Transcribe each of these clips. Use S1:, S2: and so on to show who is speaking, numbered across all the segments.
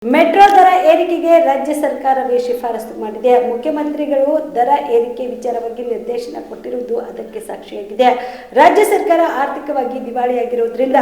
S1: Metro ದರ ಏರಿಕೆಗೆ ರಾಜ್ಯ ಸರ್ಕಾರವೇ ಶಿಫಾರಸು ಮಾಡಿದೆ. ಮುಖ್ಯಮಂತ್ರಿಗಳು ದರ ಏರಿಕೆ ವಿಚಾರವಾಗಿ ನಿರ್ದೇಶನ ಕೊಟ್ಟಿರುವುದು ಅದಕ್ಕೆ ಸಾಕ್ಷಿಯಾಗಿದೆ. ರಾಜ್ಯ ಸರ್ಕಾರ ಆರ್ಥಿಕವಾಗಿ ದಿವಾಳಿಯಾಗಿರುವುದರಿಂದ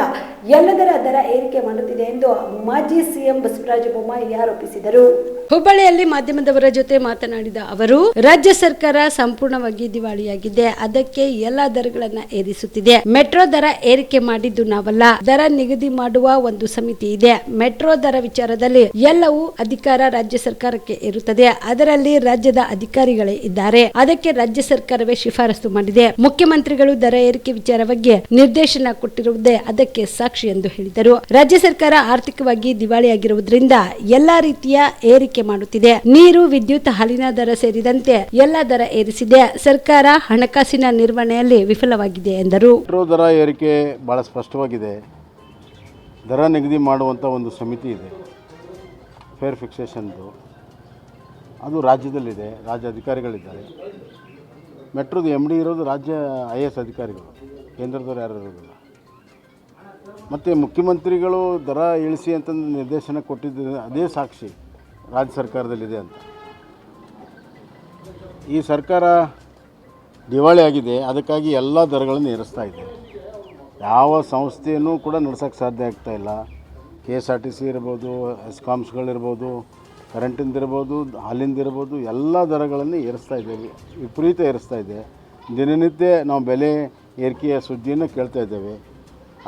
S1: ಎಲ್ಲದರ ದರ ಏರಿಕೆ ಮಾಡುತ್ತಿದೆ ಎಂದು ಮಾಜಿ ಸಿಎಂ ಬಸವರಾಜ ಬೊಮ್ಮಾಯಿ ಆರೋಪಿಸಿದರು. ಹುಬ್ಬಳ್ಳಿಯಲ್ಲಿ ಮಾಧ್ಯಮದವರ ಜೊತೆ ಮಾತನಾಡಿದ ಅವರು, ರಾಜ್ಯ ಸರ್ಕಾರ ಸಂಪೂರ್ಣವಾಗಿ ದಿವಾಳಿಯಾಗಿದೆ. ಅದಕ್ಕೆ ಎಲ್ಲಾ ದರಗಳನ್ನ ಏರಿಸುತ್ತಿದೆ. ಮೆಟ್ರೋ ದರ ಏರಿಕೆ ಮಾಡಿದ್ದು ನಾವಲ್ಲ, ದರ ನಿಗದಿ ಮಾಡುವ ಒಂದು ಸಮಿತಿ ಇದೆ. ಮೆಟ್ರೋ ದರ ವಿಚಾರದಲ್ಲಿ ಎಲ್ಲವೂ ಅಧಿಕಾರ ರಾಜ್ಯ ಸರ್ಕಾರಕ್ಕೆ ಇರುತ್ತದೆ. ಅದರಲ್ಲಿ ರಾಜ್ಯದ ಅಧಿಕಾರಿಗಳೇ ಇದ್ದಾರೆ. ಅದಕ್ಕೆ ರಾಜ್ಯ ಸರ್ಕಾರವೇ ಶಿಫಾರಸು ಮಾಡಿದೆ. ಮುಖ್ಯಮಂತ್ರಿಗಳು ದರ ಏರಿಕೆ ವಿಚಾರವಾಗಿ ನಿರ್ದೇಶನ ಕೊಟ್ಟಿರುವುದೇ ಅದಕ್ಕೆ ಸಾಕ್ಷಿ ಎಂದು ಹೇಳಿದರು. ರಾಜ್ಯ ಸರ್ಕಾರ ಆರ್ಥಿಕವಾಗಿ ದಿವಾಳಿಯಾಗಿರುವುದರಿಂದ ಎಲ್ಲಾ ರೀತಿಯ ಏರಿಕೆ ಮಾಡುತ್ತಿದೆ. ನೀರು, ವಿದ್ಯುತ್, ಹಾಲಿನ ದರ ಸೇರಿದಂತೆ ಎಲ್ಲಾ ದರ ಏರಿಸಿದೆ. ಸರ್ಕಾರ ಹಣಕಾಸಿನ ನಿರ್ವಹಣೆಯಲ್ಲಿ ವಿಫಲವಾಗಿದೆ ಎಂದರು.
S2: ಮೆಟ್ರೋ ದರ ಏರಿಕೆ ಬಹಳ ಸ್ಪಷ್ಟವಾಗಿದೆ. ದರ ನಿಗದಿ ಮಾಡುವಂಥ ಒಂದು ಸಮಿತಿ ಇದೆ, ಫೇರ್ ಫಿಕ್ಸೇಷನ್ದು. ಅದು ರಾಜ್ಯದಲ್ಲಿದೆ, ರಾಜ್ಯ ಅಧಿಕಾರಿಗಳಿದ್ದಾರೆ. ಮೆಟ್ರೋದು MD ಇರೋದು ರಾಜ್ಯ IAS ಅಧಿಕಾರಿಗಳು, ಕೇಂದ್ರದವರು ಯಾರು ಇರೋದಿಲ್ಲ. ಮತ್ತು ಮುಖ್ಯಮಂತ್ರಿಗಳು ದರ ಇಳಿಸಿ ಅಂತಂದು ನಿರ್ದೇಶನ ಕೊಟ್ಟಿದ್ದು ಅದೇ ಸಾಕ್ಷಿ ರಾಜ್ಯ ಸರ್ಕಾರದಲ್ಲಿದೆ ಅಂತ. ಈ ಸರ್ಕಾರ ದಿವಾಳಿ ಆಗಿದೆ. ಅದಕ್ಕಾಗಿ ಎಲ್ಲ ದರಗಳನ್ನು ಏರಿಸ್ತಾ ಇದೆ. ಯಾವ ಸಂಸ್ಥೆಯೂ ಕೂಡ ನಡೆಸೋಕ್ಕೆ ಸಾಧ್ಯ ಆಗ್ತಾ ಇಲ್ಲ. KSRTC ಇರ್ಬೋದು, ಎಸ್ಕಾಮ್ಸ್ಗಳಿರ್ಬೋದು, ಕರೆಂಟಿಂದಿರ್ಬೋದು, ಹಾಲಿಂದಿರ್ಬೋದು, ಎಲ್ಲ ದರಗಳನ್ನು ಏರಿಸ್ತಾ ಇದ್ದೇವೆ, ವಿಪರೀತ ಏರಿಸ್ತಾ ಇದೆ. ದಿನನಿತ್ಯ ನಾವು ಬೆಲೆ ಏರಿಕೆಯ ಸುದ್ದಿಯನ್ನು ಕೇಳ್ತಾ ಇದ್ದೇವೆ.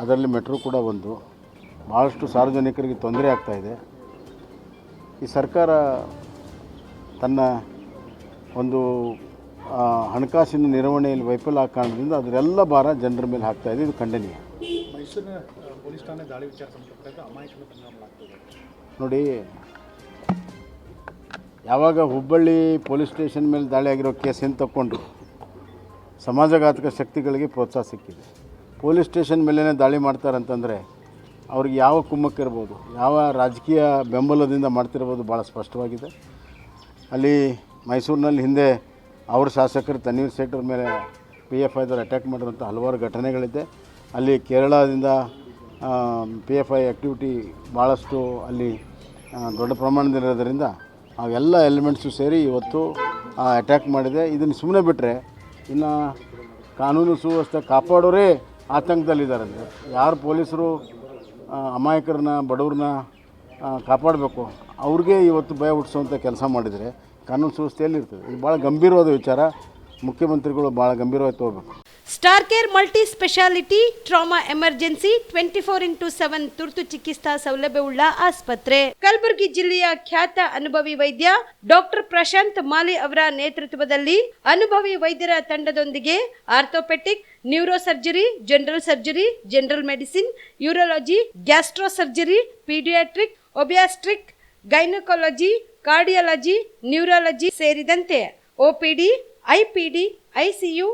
S2: ಅದರಲ್ಲಿ ಮೆಟ್ರೋ ಕೂಡ ಒಂದು. ಭಾಳಷ್ಟು ಸಾರ್ವಜನಿಕರಿಗೆ ತೊಂದರೆ ಆಗ್ತಾಯಿದೆ. ಈ ಸರ್ಕಾರ ತನ್ನ ಒಂದು ಹಣಕಾಸಿನ ನಿರ್ವಹಣೆಯಲ್ಲಿ ವೈಫಲ್ಯ ಕಾರಣದಿಂದ ಅದರೆಲ್ಲ ಭಾರ ಜನರ ಮೇಲೆ ಹಾಕ್ತಾಯಿದೆ. ಇದು ಖಂಡನೀಯ.
S3: ಮೈಸೂರಿನ ಪೊಲೀಸ್ ಠಾಣೆ ದಾಳಿ ವಿಚಾರ ಸಂಬಂಧಪಟ್ಟಾಗ ಅಮಾಯಕನ ಪರಿಣಾಮಗಳಾಗ್ತದೆ
S2: ನೋಡಿ. ಯಾವಾಗ ಹುಬ್ಬಳ್ಳಿ ಪೊಲೀಸ್ ಸ್ಟೇಷನ್ ಮೇಲೆ ದಾಳಿ ಆಗಿರೋ ಕೇಸನ್ನು ತಗೊಂಡು ಸಮಾಜಘಾತಕ ಶಕ್ತಿಗಳಿಗೆ ಪ್ರೋತ್ಸಾಹ ಸಿಕ್ಕಿದೆ. ಪೊಲೀಸ್ ಸ್ಟೇಷನ್ ಮೇಲೇ ದಾಳಿ ಮಾಡ್ತಾರಂತಂದರೆ ಅವ್ರಿಗೆ ಯಾವ ಕುಮ್ಮಕ್ಕಿರ್ಬೋದು, ಯಾವ ರಾಜಕೀಯ ಬೆಂಬಲದಿಂದ ಮಾಡ್ತಿರ್ಬೋದು ಭಾಳ ಸ್ಪಷ್ಟವಾಗಿದೆ. ಅಲ್ಲಿ ಮೈಸೂರಿನಲ್ಲಿ ಹಿಂದೆ ಅವ್ರ ಶಾಸಕರು ತನ್ವೀರ್ ಸೇಠರ ಮೇಲೆ PFIದವ್ರು ಅಟ್ಯಾಕ್ ಮಾಡಿರುವಂಥ ಹಲವಾರು ಘಟನೆಗಳಿದೆ. ಅಲ್ಲಿ ಕೇರಳದಿಂದ PFI ಆ್ಯಕ್ಟಿವಿಟಿ ಭಾಳಷ್ಟು ಅಲ್ಲಿ ದೊಡ್ಡ ಪ್ರಮಾಣದಲ್ಲಿರೋದರಿಂದ ಅವೆಲ್ಲ ಎಲಿಮೆಂಟ್ಸು ಸೇರಿ ಇವತ್ತು ಅಟ್ಯಾಕ್ ಮಾಡಿದೆ. ಇದನ್ನು ಸುಮ್ಮನೆ ಬಿಟ್ಟರೆ ಇನ್ನು ಕಾನೂನು ಸುವ್ಯವಸ್ಥೆ ಕಾಪಾಡೋರೇ ಆತಂಕದಲ್ಲಿದ್ದಾರೆ. ಅಂದರೆ ಯಾರು ಪೊಲೀಸರು ಅಮಾಯಕರನ್ನ, ಬಡವ್ರನ್ನ ಕಾಪಾಡಬೇಕು, ಅವ್ರಿಗೆ ಇವತ್ತು ಭಯ ಹುಟ್ಟಿಸುವಂಥ ಕೆಲಸ ಮಾಡಿದರೆ ಕಾನೂನು ಸುವ್ಯವಸ್ಥೆಯಲ್ಲಿ ಇರ್ತದೆ. ಇದು ಭಾಳ ಗಂಭೀರವಾದ ವಿಚಾರ. ಮುಖ್ಯಮಂತ್ರಿಗಳು ಭಾಳ ಗಂಭೀರವಾಗಿ ತಗೋಬೇಕು.
S1: Star care multi speciality trauma emergency 24x7 ತುರ್ತು ಚಿಕಿತ್ಸಾ ಸೌಲಭ್ಯವುಳ್ಳ ಆಸ್ಪತ್ರೆ. ಕಲಬುರಗಿ ಜಿಲ್ಲೆಯ ಖ್ಯಾತ ಅನುಭವಿ ವೈದ್ಯ ಡಾಕ್ಟರ್ ಪ್ರಶಾಂತ್ ಮಾಲಿ ಅವರ ನೇತೃತ್ವದಲ್ಲಿ ಅನುಭವಿ ವೈದ್ಯರ ತಂಡದೊಂದಿಗೆ orthopaedic, neuro surgery, general surgery, general medicine, urology, gastro surgery, paediatric, obstetric, gynaecology, cardiology, neurology ಸೇರಿದಂತೆ OPD, IPD, ICU,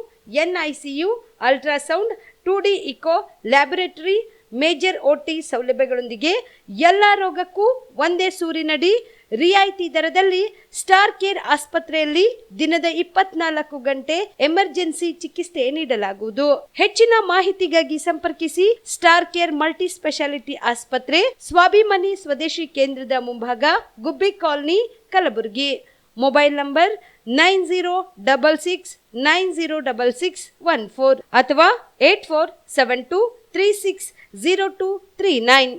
S1: NICU, ultrasound, 2D echo, laboratory, major OT ಸೌಲಭ್ಯಗಳೊಂದಿಗೆ ಎಲ್ಲ ರೋಗಕ್ಕೂ ಒಂದೇ ಸೂರಿನಡಿ ರಿಯಾಯಿತಿ ದರದಲ್ಲಿ ಸ್ಟಾರ್ ಕೇರ್ ಆಸ್ಪತ್ರೆಯಲ್ಲಿ ದಿನದ 24 ಗಂಟೆ ಎಮರ್ಜೆನ್ಸಿ ಚಿಕಿತ್ಸೆ ನೀಡಲಾಗುವುದು. ಹೆಚ್ಚಿನ ಮಾಹಿತಿಗಾಗಿ ಸಂಪರ್ಕಿಸಿ ಸ್ಟಾರ್ ಕೇರ್ ಮಲ್ಟಿ ಸ್ಪೆಷಾಲಿಟಿ ಆಸ್ಪತ್ರೆ, ಸ್ವಾಭಿಮಾನಿ ಸ್ವದೇಶಿ ಕೇಂದ್ರದ ಮುಂಭಾಗ, ಗುಬ್ಬಿ ಕಾಲನಿ, ಕಲಬುರಗಿ. ಮೊಬೈಲ್ ನಂಬರ್ 9066906614 ಅಥವಾ 8472360239.